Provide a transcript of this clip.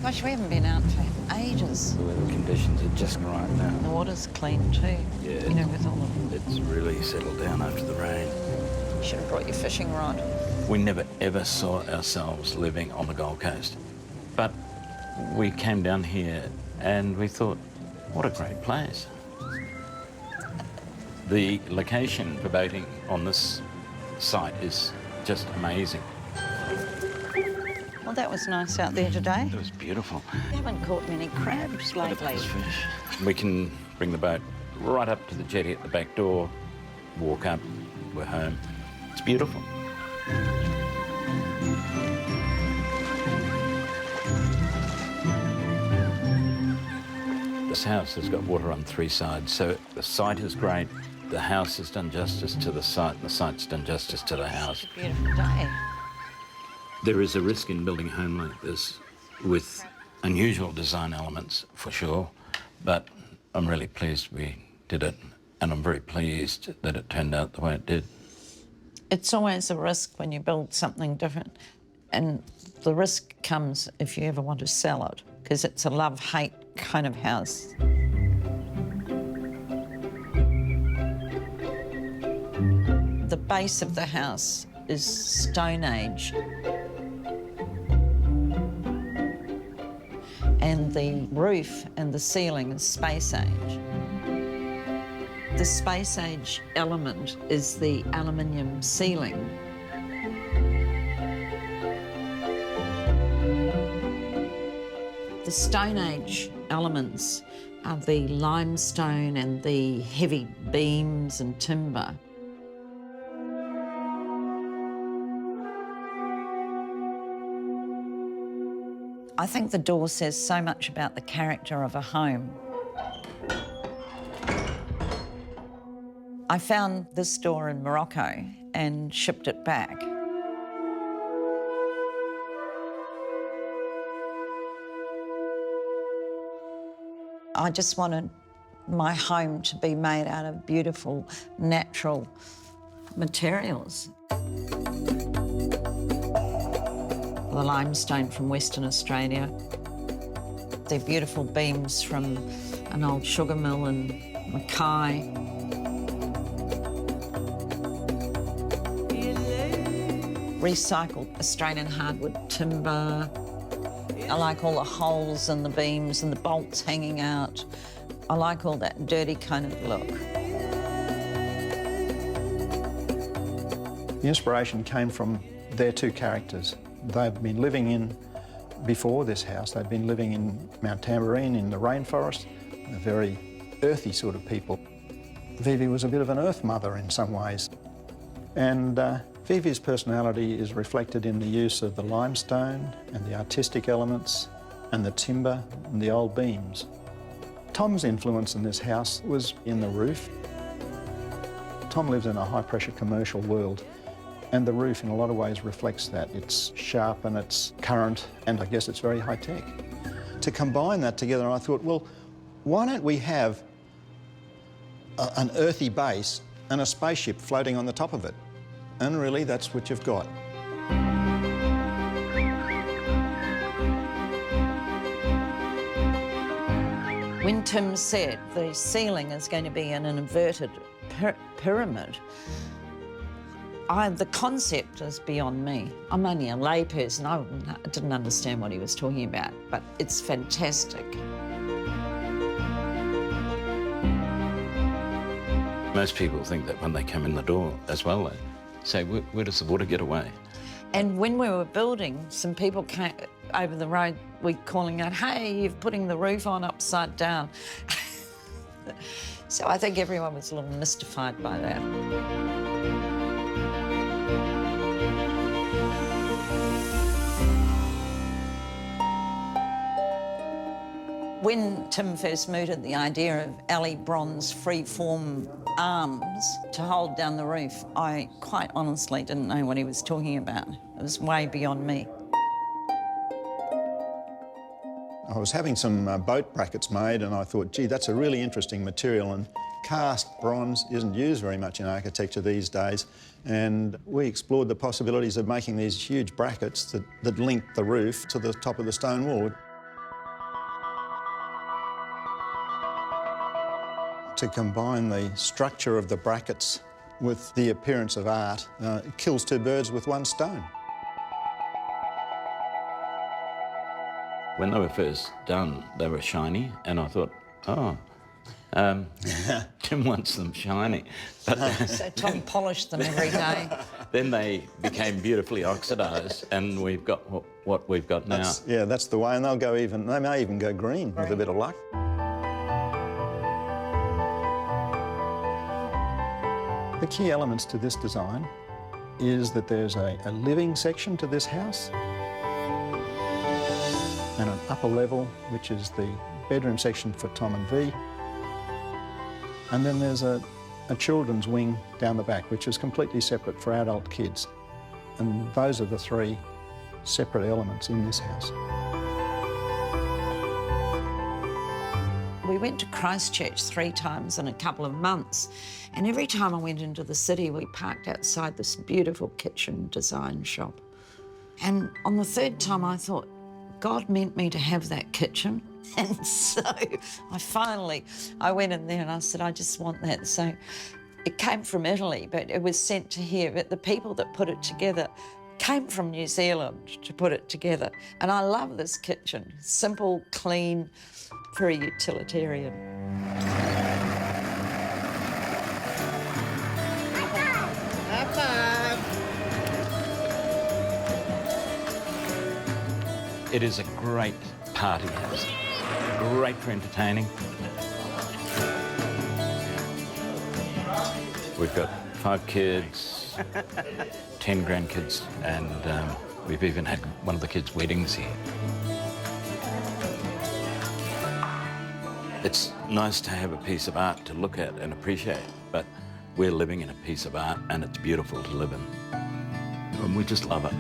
Gosh, we haven't been out for ages. The weather conditions are just right now. The water's clean too. Yeah. You know, with all the... It's really settled down after the rain. You should have brought your fishing rod. We never ever saw ourselves living on the Gold Coast. But we came down here and we thought, what a great place. The location for boating on this site is just amazing. Well, that was nice out there today. It was beautiful. We haven't caught many crabs lately. Fish. We can bring the boat right up to the jetty at the back door, walk up, we're home. It's beautiful. This house has got water on 3 sides, so the site is great. The house has done justice to the site, and the site's done justice to the house. It's a beautiful day. There is a risk in building a home like this with unusual design elements, for sure, but I'm really pleased we did it, and I'm very pleased that it turned out the way it did. It's always a risk when you build something different, and the risk comes if you ever want to sell it, because it's a love-hate kind of house. The base of the house is Stone Age. And the roof and the ceiling is Space Age. The Space Age element is the aluminium ceiling. The Stone Age elements are the limestone and the heavy beams and timber. I think the door says so much about the character of a home. I found this door in Morocco and shipped it back. I just wanted my home to be made out of beautiful, natural materials. The limestone from Western Australia. They're beautiful beams from an old sugar mill in Mackay. Recycled Australian hardwood timber. I like all the holes in the beams and the bolts hanging out. I like all that dirty kind of look. The inspiration came from their 2 characters. They've been living in, before this house, they'd been living in Mount Tamborine in the rainforest, a very earthy sort of people. Vivi was a bit of an earth mother in some ways. And Vivi's personality is reflected in the use of the limestone and the artistic elements and the timber and the old beams. Tom's influence in this house was in the roof. Tom lives in a high-pressure commercial world, and the roof in a lot of ways reflects that. It's sharp and it's current, and I guess it's very high-tech. To combine that together, I thought, well, why don't we have an earthy base and a spaceship floating on the top of it? And really, that's what you've got. When Tim said the ceiling is going to be in an inverted pyramid, the concept is beyond me. I'm only a layperson. I didn't understand what he was talking about, but it's fantastic. Most people think that when they come in the door as well, they say, where does the water get away? And when we were building, some people came over the road, we calling out, hey, you're putting the roof on upside down. So I think everyone was a little mystified by that. When Tim first mooted the idea of Ali Bron's free-form arms to hold down the roof, I quite honestly didn't know what he was talking about. It was way beyond me. I was having some boat brackets made and I thought, gee, that's a really interesting material, and Cast bronze isn't used very much in architecture these days, and we explored the possibilities of making these huge brackets that link the roof to the top of the stone wall. To combine the structure of the brackets with the appearance of art, it kills two birds with one stone. When they were first done, they were shiny, and I thought, oh, Tim wants them shiny. But So Tom polished them every day. then they became beautifully oxidised, and we've got what we've got now. Yeah, that's the way, and they may even go green with a bit of luck. The key elements to this design is that there's a living section to this house and an upper level, which is the bedroom section for Tom and Vi. And then there's a children's wing down the back, which is completely separate for adult kids. And those are the three separate elements in this house. We went to Christchurch 3 times in a couple of months, and every time I went into the city, we parked outside this beautiful kitchen design shop. And on the 3rd time, I thought, God meant me to have that kitchen. And so I went in there and I said, I just want that. So it came from Italy, but it was sent to here. But the people that put it together came from New Zealand to put it together. And I love this kitchen. Simple, clean, very utilitarian. It is a great party house, great for entertaining. We've got 5 kids, 10 grandkids, and we've even had one of the kids' weddings here. It's nice to have a piece of art to look at and appreciate, but we're living in a piece of art and it's beautiful to live in. And we just love it.